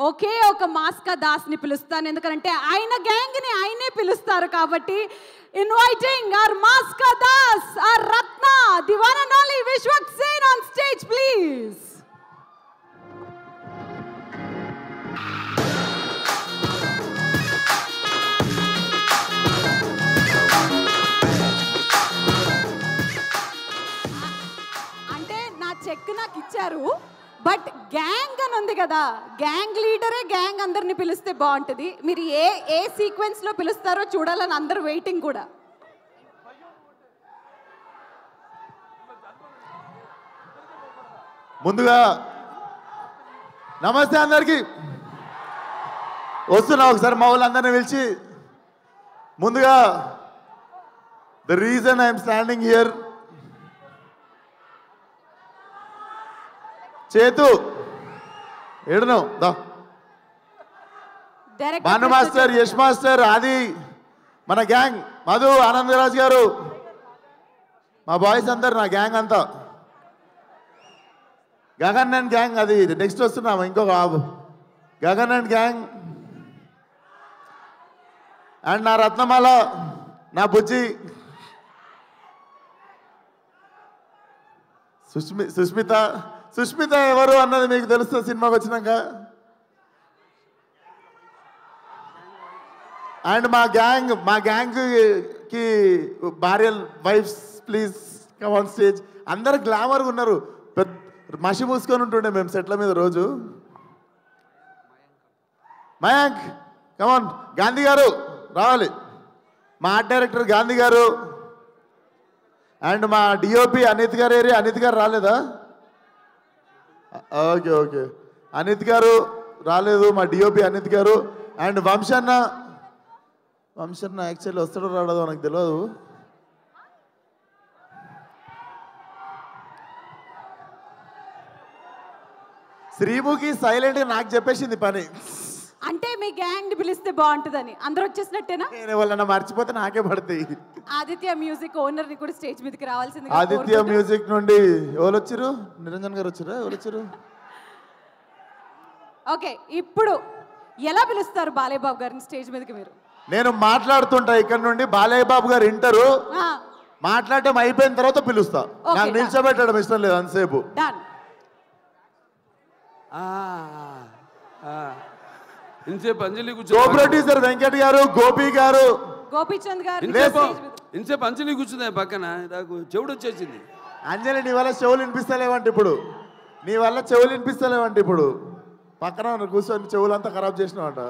ఒకే ఒక మాస్కా దాస్ని పిలుస్తాను, ఎందుకంటే ఆయన గ్యాంగ్ని ఆయనే పిలుస్తారు కాబట్టి. ఇన్వైటింగ్ our మాస్కా Das, our Ratna, the one and only Vishwak Sen on stage please. అంటే నా చెక్ నాకు ఇచ్చారు, బట్ గ్యాంగ్ అని ఉంది కదా, గ్యాంగ్ లీడరే గ్యాంగ్ అందరిని పిలిస్తే బాగుంటుంది. మీరు ఏ సీక్వెన్స్లో పిలుస్తారో చూడాలని అందరు వెయిటింగ్ కూడా. ముందుగా నమస్తే అందరికి. వస్తున్నా ఒకసారి మా వాళ్ళందరినీ పిలిచి. ముందుగా the reason I'm standing here, చేతు ఏడును దా, భాను మాస్టర్, యష్ మాస్టర్, ఆది, మన గ్యాంగ్, మధు, ఆనందరాజ్ గారు, మా బాయ్స్ అందరు, నా గ్యాంగ్ అంతా, గగన్ అండ్ గ్యాంగ్, అది నెక్స్ట్ వస్తున్నాము ఇంకొక గగన్ అండ్ గ్యాంగ్, అండ్ నా రత్నమాల, నా బుజ్జి సుష్మిత ఎవరు అన్నది మీకు తెలుస్తుంది సినిమాకి వచ్చినాక. అండ్ మా గ్యాంగ్కి భార్యల్, wives please come on stage. అందరు గ్లామర్గా ఉన్నారు, పెద్ద మసి మూసుకొని ఉంటుండే మేము సెట్ల మీద రోజు. మయాంక్ కమాన్, గాంధీ గారు రావాలి, మా ఆర్ట్ డైరెక్టర్ గాంధీ గారు, అండ్ మా డిఓపి అనిత్ గారు. అనిత్ గారు రాలేదా? ఓకే ఓకే, అనిత్ గారు రాలేదు, మా డిఓపి అనిత్ గారు. అండ్ వంశన్న యాక్చువల్లీ వస్తాడో రాడదో నాకు తెలియదు. శ్రీముఖి సైలెంట్గా నాకు చెప్పేసింది పని. అంటే మీ గ్యాంగ్ పిలిస్తే బాగుంటుందని. అందరూ వచ్చేసినట్టేనా? నేను వాళ్ళని మర్చిపోతే నాకే పడతాయి. ఆదిత్య మ్యూజిక్ ఓనర్ ని కూడా స్టేజ్ మీదకి రావాల్సింది. ఆదిత్య మ్యూజిక్ నుండి ఎవరు వచ్చారు? నిరంజన్ గారు వచ్చారా? ఎవరు వచ్చారు? ఓకే, ఇప్పుడు ఎలా పిలుస్తారు బాలయ్య బాబు గారిని స్టేజ్ మీదకి? మీరు నేను మాట్లాడుతుంటా ఇక్కడ నుండి, బాలయ్య బాబు గారు వింటారు, మాట్లాడటం అయిపోయిన తర్వాత పిలుస్తా. నాకు నిల్చోబెట్టడం ఇష్టం లేదు అంతసేపు. డన్. ప్రొడ్యూసర్ వెంకట్ గారు, గోపి గారు, గోపీచంద్ గారు, ఇంతసేపు అంజలి కూర్చుందా పక్కన, నాకు చెవుడు వచ్చేసింది. అంజలి నీ వల్ల చెవులు వినిపిస్తలేవంటే ఇప్పుడు, నీ వల్ల చెవులు వినిపిస్తలేవంటే ఇప్పుడు, పక్కన కూర్చొని చెవులంతా ఖరాబ్ చేసినావంట.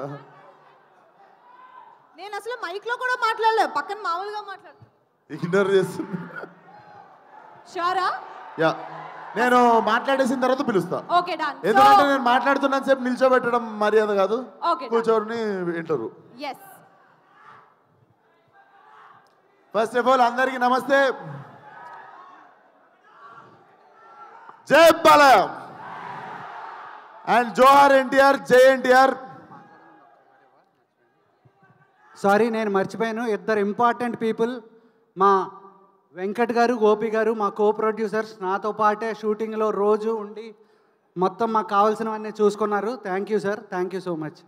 నేను అసలు మైక్ లో కూడా మాట్లాడలేదు, పక్కన మామూలుగా మాట్లాడు, ఇగ్నోర్ చేస్తున్నా. షూరా? యా, నేను మాట్లాడేసిన తర్వాత పిలుస్తా. Okay done. ఎందుకంటే నేను మాట్లాడుతున్నాను సేపు నిల్చోబెట్టడం మర్యాద కాదు, కూర్చోని వింటారు. yes. ఫస్ట్ ఆఫ్ ఆల్ అందరికీ నమస్తే, జై బాలయ్య అండ్ జోహార్ ఎన్టీఆర్, జై ఎన్టీఆర్. సారీ నేను మర్చిపోయాను, ఇద్దరు ఇంపార్టెంట్ పీపుల్, మా వెంకట్ గారు, గోపి గారు, మా కో ప్రొడ్యూసర్స్, నాతో పాటే షూటింగ్లో రోజు ఉండి మొత్తం మాకు కావాల్సినవన్నీ చూసుకున్నారు. Thank you sir, thank you so much.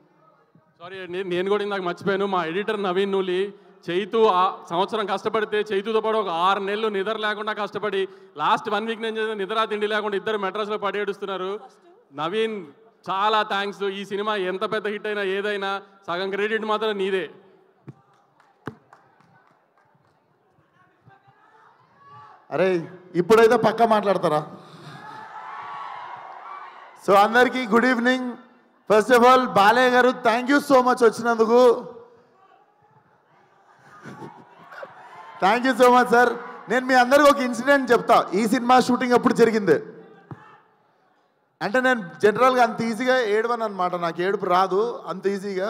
Sorry నేను కూడా ఇందాక మర్చిపోయాను, మా ఎడిటర్ నవీన్ నూలి, చైతు సంవత్సరం కష్టపడితే చైతుతో పాటు ఒక 6 నెలలు నిద్ర లేకుండా కష్టపడి లాస్ట్ 1 వీక్ నేను చేసిన నిద్ర తిండి లేకుండా ఇద్దరు మెడ్రాస్లో పడేడుస్తున్నారు. నవీన్ చాలా థ్యాంక్స్. ఈ సినిమా ఎంత పెద్ద హిట్ అయినా ఏదైనా సగం క్రెడిట్ మాత్రం నీదే. అరే ఇప్పుడైతే పక్క మాట్లాడతారా? సో అందరికీ good evening. First of all Balayya garu thank you so much వచ్చినందుకు. Thank you so much sir. నేను మీ అందరికి ఒక ఇన్సిడెంట్ చెప్తా. ఈ సినిమా షూటింగ్ అప్పుడు జరిగింది. అంటే నేను జనరల్గా అంత ఈజీగా ఏడవను అనమాట, నాకు ఏడుపు రాదు అంత ఈజీగా.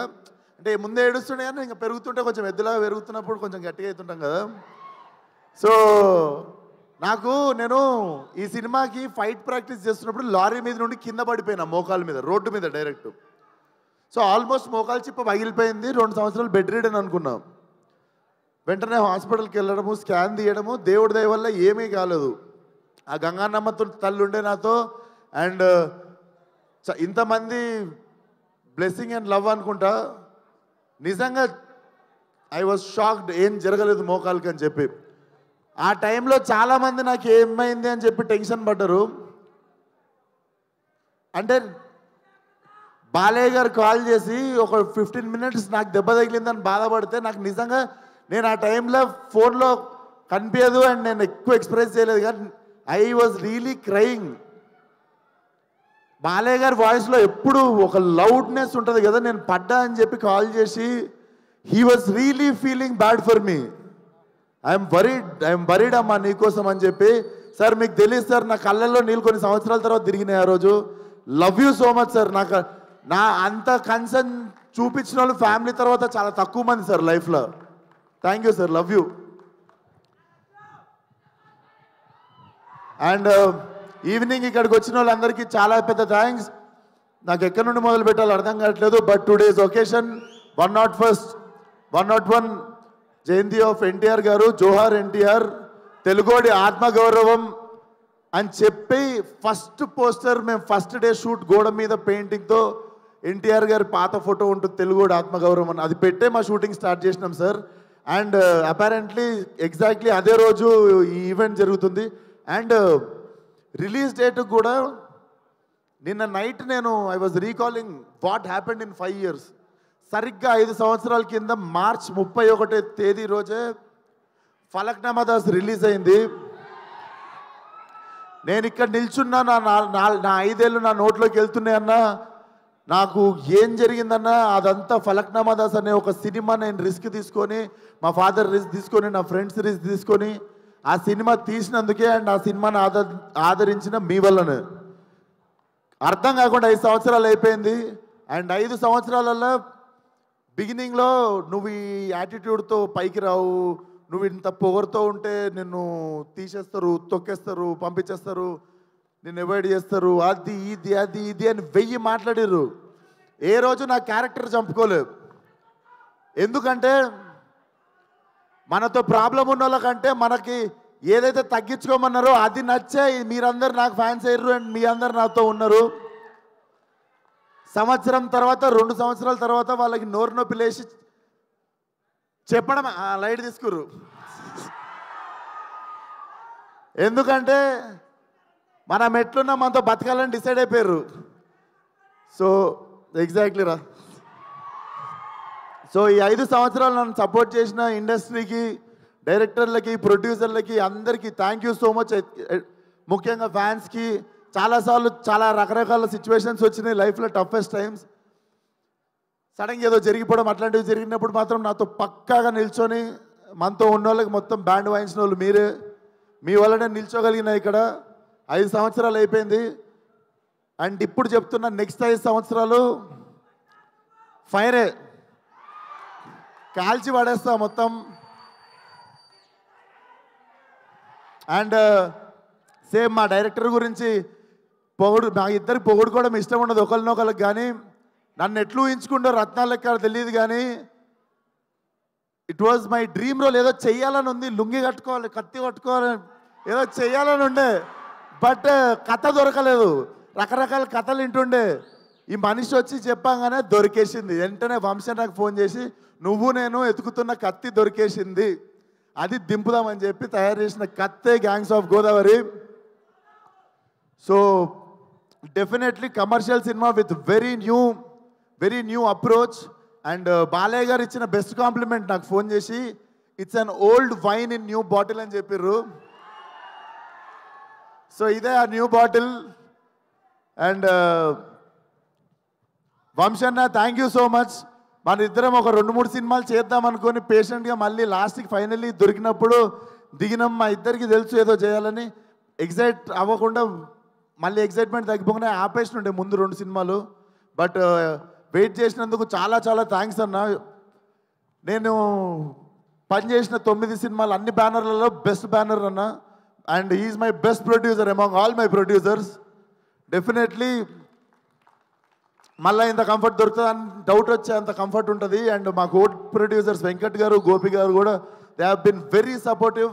అంటే ముందే ఏడుస్తుండే కానీ ఇంకా పెరుగుతుంటే కొంచెం ఎద్దులాగా పెరుగుతున్నప్పుడు కొంచెం గట్టిగా అవుతుంటాం కదా. సో నేను ఈ సినిమాకి ఫైట్ ప్రాక్టీస్ చేస్తున్నప్పుడు లారీ మీద నుండి కింద పడిపోయినా, మోకాల మీద, రోడ్డు మీద డైరెక్ట్. సో ఆల్మోస్ట్ మోకాలు చిప్ప పగిలిపోయింది. 2 సంవత్సరాలు బెడ్ రీడ్ అని అనుకున్నాం. వెంటనే హాస్పిటల్కి వెళ్ళడము, స్కాన్ తీయడము, దేవుడి దయ వల్ల ఏమీ కాలేదు. ఆ గంగానమ్మ తల్లి ఉండే నాతో. అండ్ ఇంతమంది బ్లెస్సింగ్ అండ్ లవ్ అనుకుంటా. నిజంగా ఐ వాజ్ షాక్డ్, ఏం జరగలేదు మోకాలకి అని చెప్పి. ఆ టైంలో చాలామంది నాకు ఏమైంది అని చెప్పి టెన్షన్ పడ్డారు. అంటే బాలయ్య గారు కాల్ చేసి ఒక 15 minutes నాకు దెబ్బ తగిలిందని బాధపడితే నాకు నిజంగా నేను ఆ టైంలో ఫోన్లో కనిపించదు అండ్ నేను ఎక్కువ ఎక్స్ప్రెస్ చేయలేదు, కానీ I was really crying. Balayya గారి వాయిస్లో ఎప్పుడు ఒక లౌడ్నెస్ ఉంటుంది కదా, నేను పడ్డా అని చెప్పి కాల్ చేసి he was really feeling bad for me. I'm worried అమ్మా నీకోసం అని చెప్పి. సార్ మీకు తెలియదు సార్, నా కళ్ళల్లో నీళ్ళు కొన్ని సంవత్సరాల తర్వాత తిరిగినాయి ఆ రోజు. Love you so much sir. నాకు నా అంత కన్సర్న్ చూపించిన వాళ్ళు ఫ్యామిలీ తర్వాత చాలా తక్కువ మంది సార్ లైఫ్లో. Thank you sir, love you. And evening ఇక్కడికి వచ్చిన వాళ్ళందరికీ చాలా పెద్ద థ్యాంక్స్. నాకు ఎక్కడి నుండి మొదలు పెట్టాలో అర్థం కావట్లేదు. బట్ టుడేస్ ఒకేషన్ 101 జయంతి ఆఫ్ ఎన్టీఆర్ గారు. జోహార్ ఎన్టీఆర్, తెలుగోడి ఆత్మగౌరవం అని చెప్పి ఫస్ట్ పోస్టర్ మేము ఫస్ట్ డే షూట్ గోడ మీద పెయింటింగ్తో ఎన్టీఆర్ గారి పాత ఫోటో ఉంటుంది, తెలుగోడి ఆత్మగౌరవం అని, అది పెట్టే మా షూటింగ్ స్టార్ట్ చేసినాం సార్. అండ్ అపారెంట్లీ ఎగ్జాక్ట్లీ అదే రోజు ఈ ఈవెంట్ జరుగుతుంది. అండ్ రిలీజ్ డేట్ కూడా నిన్న నైట్ నేను I was recalling what happened in 5 years. సరిగ్గా 5 సంవత్సరాల కింద మార్చ్ 31వ తేదీ రోజే ఫలక్నామా దాస్ రిలీజ్ అయింది. నేను ఇక్కడ నిల్చున్నా, నా 5 ఏళ్ళు నా నోట్లోకి వెళ్తున్నాయన్నా, నాకు ఏం జరిగిందన్నా అదంతా ఫలక్నామా దాస్ అనే ఒక సినిమా నేను రిస్క్ తీసుకొని, మా ఫాదర్ రిస్క్ తీసుకొని, నా ఫ్రెండ్స్ రిస్క్ తీసుకొని ఆ సినిమా తీసినందుకే అండ్ ఆ సినిమాని ఆదరించిన మీ వల్లనే. అర్థం కాకుండా 5 సంవత్సరాలు అయిపోయింది. అండ్ 5 సంవత్సరాలలో బిగినింగ్లో నువ్వు ఈ యాటిట్యూడ్తో పైకి రావు, నువ్వు ఇంత పొగరుతో ఉంటే నిన్ను తీసేస్తారు, తొక్కేస్తారు, పంపించేస్తారు, నిన్ను అవాయిడ్ చేస్తారు, అది ఇది అని 1000 మాట్లాడారు. ఏ రోజు నా క్యారెక్టర్ చంపుకోలేదు. ఎందుకంటే మనతో ప్రాబ్లం ఉన్న వాళ్ళకంటే మనకి ఏదైతే తగ్గించుకోమన్నారో అది నచ్చే మీరందరూ నాకు ఫ్యాన్స్ అయ్యారు అండ్ మీ అందరు నాతో ఉన్నారు. సంవత్సరం తర్వాత 2 సంవత్సరాల తర్వాత వాళ్ళకి నోరు నొప్పి లేచి చెప్పడం లైట్ తీసుకురు. ఎందుకంటే మనం ఎట్లున్నా మనతో బతకాలని డిసైడ్ అయిపోయారు. సో ఎగ్జాక్ట్లీ రా. సో ఈ 5 సంవత్సరాలు నన్ను సపోర్ట్ చేసిన ఇండస్ట్రీకి, డైరెక్టర్లకి, ప్రొడ్యూసర్లకి అందరికీ థ్యాంక్ యూ సో మచ్. ముఖ్యంగా ఫ్యాన్స్కి. చాలాసార్లు చాలా రకరకాల సిచ్యువేషన్స్ వచ్చినాయి లైఫ్లో, టఫెస్ట్ టైమ్స్. సడన్గా ఏదో జరిగిపోవడం అట్లాంటివి జరిగినప్పుడు మాత్రం నాతో పక్కాగా నిల్చొని మనతో ఉన్న వాళ్ళకి మొత్తం బ్యాండ్ వాయించిన వాళ్ళు మీరే. మీ వల్లనే నిల్చోగలిగిన ఇక్కడ 5 సంవత్సరాలు అయిపోయింది. అండ్ ఇప్పుడు చెప్తున్నా, నెక్స్ట్ 5 సంవత్సరాలు ఫైరే, కాల్చి పడేస్తా మొత్తం. అండ్ సేమ్ మా డైరెక్టర్ గురించి మా ఇద్దరికి పొగుడుకోవడం ఇష్టం ఉండదు ఒకరినొకరికి, కానీ నన్ను ఎట్లు ఊహించుకుంటో రత్నాలు లెక్క తెలియదు, కానీ it was my dream role. ఏదో చెయ్యాలని ఉంది, లుంగి కట్టుకోవాలి, కత్తి కట్టుకోవాలి, ఏదో చెయ్యాలని ఉండే. బట్ కథ దొరకలేదు. రకరకాల కథలు వింటుండే. ఈ మనిషి వచ్చి చెప్పాగానే దొరికేసింది. వెంటనే వంశీ నాకు ఫోన్ చేసి, నువ్వు నేను ఎతుకుతున్న కత్తి దొరికేసింది, అది దింపుదామని చెప్పి తయారు చేసిన కత్తే gangs of Godavari. So definitely commercial cinema with very new approach. And Balayya garu ఇచ్చిన బెస్ట్ కాంప్లిమెంట్ నాకు ఫోన్ చేసి, it's an old wine in new bottle అని చెప్పారు. సో ఇదే ఆ న్యూ బాటిల్. అండ్ వంశన్న థ్యాంక్ యూ సో మచ్. మన ఇద్దరం ఒక 2-3 సినిమాలు చేద్దాం అనుకొని పేషెంట్గా మళ్ళీ లాస్ట్కి ఫైనల్లీ దొరికినప్పుడు దిగినాం. మా ఇద్దరికి తెలుసు ఏదో చేయాలని. ఎగ్జైట్ అవ్వకుండా మళ్ళీ ఎగ్జైట్మెంట్ తగ్గిపోకుండా ఆపేసినుండే ముందు 2 సినిమాలు. బట్ వెయిట్ చేసినందుకు చాలా చాలా థ్యాంక్స్ అన్న. నేను పనిచేసిన 9 సినిమాలు అన్ని బ్యానర్లలో బెస్ట్ బ్యానర్ అన్న. And he's my best producer among all my producers. Definitely మళ్ళీ ఇంత కంఫర్ట్ దొరుకుతుందని డౌట్ వచ్చే అంత కంఫర్ట్ ఉంటుంది. అండ్ మా కో ప్రొడ్యూసర్స్ వెంకట్ గారు, గోపి గారు కూడా they have been very supportive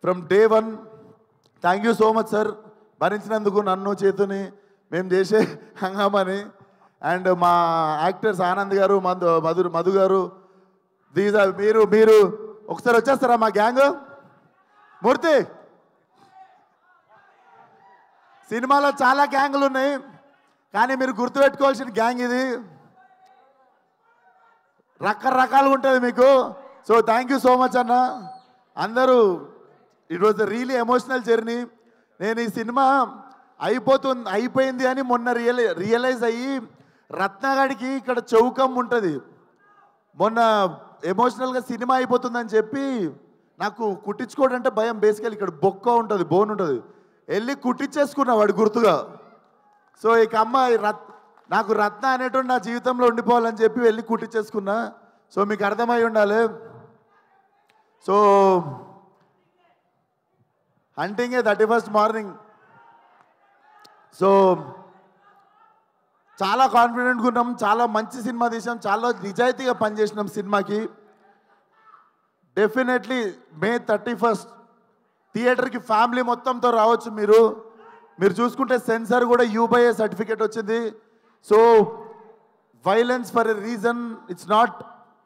from day 1. Thank you so much sir, భరించినందుకు నన్ను, చేతుని, మేము చేసే హంగామని. అండ్ మా యాక్టర్స్ ఆనంద్ గారు మధు గారు దీస్ ఆర్ మీరు ఒకసారి వచ్చేస్తారా మా గ్యాంగ్? మూర్తి, సినిమాలో చాలా గ్యాంగులు ఉన్నాయి, కానీ మీరు గుర్తుపెట్టుకోవాల్సిన గ్యాంగ్ ఇది. రకరకాలుగా ఉంటుంది మీకు. So thank you so much అన్న. అందరూ it was the really emotional journey. నేను ఈ సినిమా అయిపోయింది అని మొన్న రియలైజ్ అయ్యి, రత్నగాడికి ఇక్కడ చౌకం ఉంటుంది, మొన్న ఎమోషనల్గా సినిమా అయిపోతుందని చెప్పి నాకు కుట్టించుకోవడం అంటే భయం. బేసికల్ ఇక్కడ బొక్క ఉంటుంది, బోన్ ఉంటుంది, వెళ్ళి కుట్టించేసుకున్నా వాడు గుర్తుగా. సో ఇక అమ్మాయి నాకు రత్న అనేటువంటి నా జీవితంలో ఉండిపోవాలని చెప్పి వెళ్ళి కుట్టించేసుకున్నా. సో మీకు అర్థమై ఉండాలి. So hunting 31st morning. So చాలా కాన్ఫిడెంట్గా ఉన్నాం, చాలా మంచి సినిమా తీసాం, చాలా నిజాయితీగా పనిచేసినాం సినిమాకి. డెఫినెట్లీ May 31st థియేటర్కి ఫ్యామిలీ మొత్తంతో రావచ్చు. మీరు చూసుకుంటే సెన్సార్ కూడా U/A సర్టిఫికేట్ వచ్చింది. So violence for a reason, it's not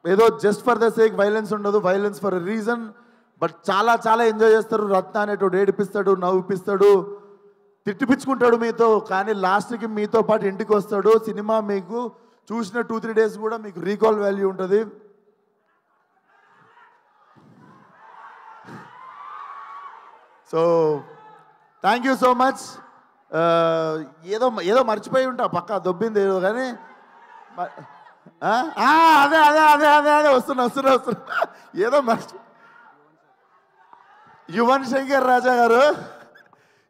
ఏదో just for the sake violence ఉండదు, violence for a reason. But చాలా చాలా ఎంజాయ్ చేస్తారు. రత్న అనేటోడు ఏడిపిస్తాడు, నవ్విపిస్తాడు, తిట్టిపించుకుంటాడు మీతో, కానీ లాస్ట్కి మీతో పాటు ఇంటికి వస్తాడు. సినిమా మీకు చూసిన 2-3 days కూడా మీకు రీకాల్ వాల్యూ ఉంటుంది. So thank you so much. ఏదో మర్చిపోయి ఉంటా, పక్కా దొబ్బింది ఏదో, కానీ అదే అదే అదే అదే అదే వస్తున్నా ఏదో Yuvan Shankar Raja garu,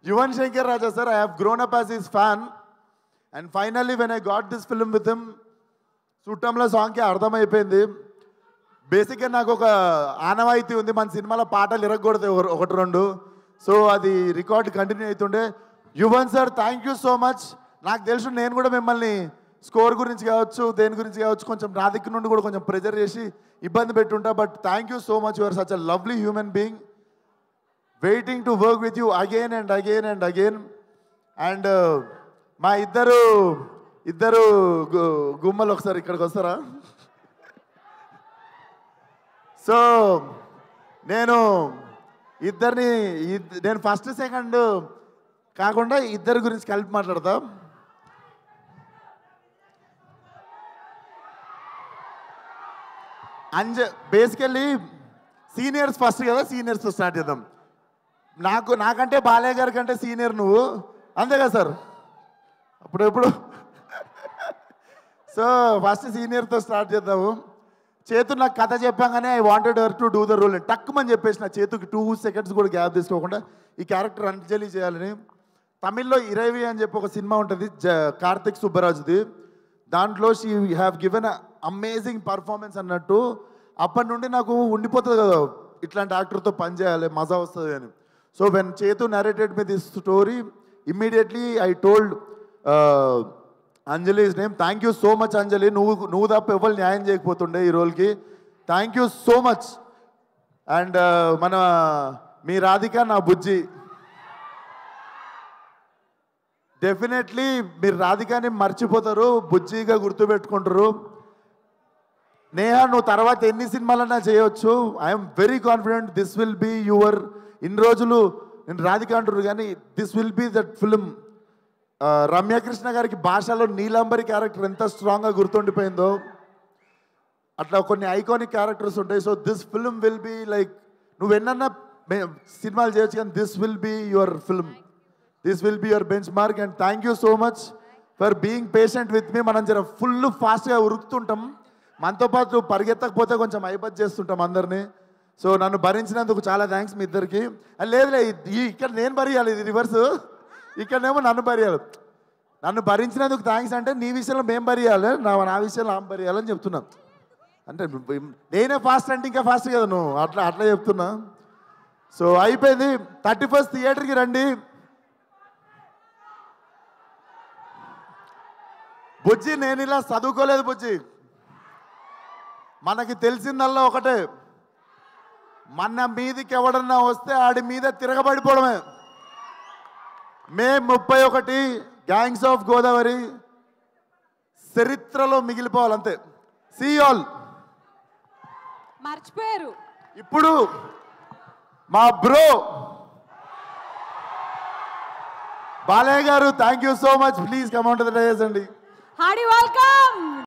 Yuvan Shankar Raja sir, I have grown up as his fan. And finally when I got this film with him, చుట్టంలో సాంగ్కి అర్థమైపోయింది. బేసిక్గా నాకు ఒక ఆనవాయితీ ఉంది, మన సినిమాలో పాటలు ఇరగకూడదు 1-2. సో అది రికార్డ్ కంటిన్యూ అవుతుండే. Yuvan sir, thank you so much. నాకు తెలుసు నేను కూడా మిమ్మల్ని స్కోర్ గురించి కావచ్చు, దేని గురించి కావచ్చు, కొంచెం నా దగ్గర నుండి కూడా కొంచెం ప్రెజర్ చేసి ఇబ్బంది పెట్టుంటా. But thank you so much. Your such a lovely human being, waiting to work with you again and again and again. And మా ఇద్దరు గుమ్మలు ఒకసారి ఇక్కడికి వస్తారా? సో నేను ఫస్ట్ సెకండ్ కాకుండా ఇద్దరి గురించి కలిపి మాట్లాడతా. బేసికల్లీ సీనియర్స్ ఫస్ట్ కదా, సీనియర్స్తో స్టార్ట్ చేద్దాం. నాకంటే బాలయ్య గారి కంటే సీనియర్ నువ్వు, అంతే కదా సార్? అప్పుడెప్పుడు సో ఫస్ట్ సీనియర్తో స్టార్ట్ చేద్దాము. చేతు నాకు కథ చెప్పాగానే I wanted her to do the role. టక్కుమని చెప్పేసి నా చేతుకి 2 seconds కూడా గ్యాప్ తీసుకోకుండా ఈ క్యారెక్టర్ అంజలి చేయాలని. తమిళ్లో ఇరవి అని చెప్పి ఒక సినిమా ఉంటుంది, కార్తిక్ సుబ్బరాజుది. దాంట్లో she have given amazing performance అన్నట్టు. అప్పటి నుండి నాకు ఉండిపోతుంది కదా ఇట్లాంటి యాక్టర్తో పనిచేయాలి, మజా వస్తుంది అని. So when Chetu narrated me this story, immediately I told Anjali is name. Thank you so much Anjali, నువ్వు తప్ప ఎవరు న్యాయం చేయకపోతుండే ఈ రోల్కి. Thank you so much. And మీ రాధిక నా బుజ్జి, డెఫినెట్లీ మీరు రాధికాని మర్చిపోతారు, బుజ్జిగా గుర్తుపెట్టుకుంటారు. నేహా, నువ్వు తర్వాత ఎన్ని సినిమాలన్నా చేయవచ్చు. I'm very confident this will be your. ఇన్ని రోజులు నేను రాధిక అంటారు, కానీ this will be that film. Ramyakrishna గారికి భాషలో నీలాంబరి క్యారెక్టర్ ఎంత స్ట్రాంగ్గా గుర్తుండిపోయిందో, అట్లా కొన్ని ఐకానిక్ క్యారెక్టర్స్ ఉంటాయి. So this film will be like, నువ్వు ఎన్నన్నా సినిమాలు చేయొచ్చు, కానీ this will be your film, this will be your benchmark. And thank you so much for being patient with me. మనం జర ఫుల్ ఫాస్ట్గా ఉరుకుతుంటాం, మనతో పాటు పరిగెత్తకపోతే కొంచెం ఐబత్ చేస్తుంటాం అందరినీ. సో నన్ను భరించినందుకు చాలా థ్యాంక్స్ మీ ఇద్దరికి. లేదులే, ఇక్కడ నేను భరియాలి, ఇది రివర్స్, ఇక్కడనేమో నన్ను భరియాలి. నన్ను భరించినందుకు థ్యాంక్స్ అంటే నీ విషయంలో మేము భరియాలి, నా విషయంలో ఆమె భరియాలని చెప్తున్నా. అంటే నేనే ఫాస్ట్ అంటే ఇంకా ఫాస్ట్ కదా నువ్వు, అట్లా చెప్తున్నా. సో అయిపోయింది. 31st థియేటర్కి రండి. బుజ్జి, నేను ఇలా చదువుకోలేదు బుజ్జి, మనకి తెలిసిందల్లా ఒకటే, మన మీదికి ఎవడన్నా వస్తే ఆడి మీద తిరగబడిపోవడమే. May 31 గ్యాంగ్స్ ఆఫ్ గోదావరి చరిత్రలో మిగిలిపోవాలి అంతే. See all. మర్చిపోయారు. ఇప్పుడు మా bro Balayya garu, thank you so much. Please come on to the dais అండి. Hearty welcome.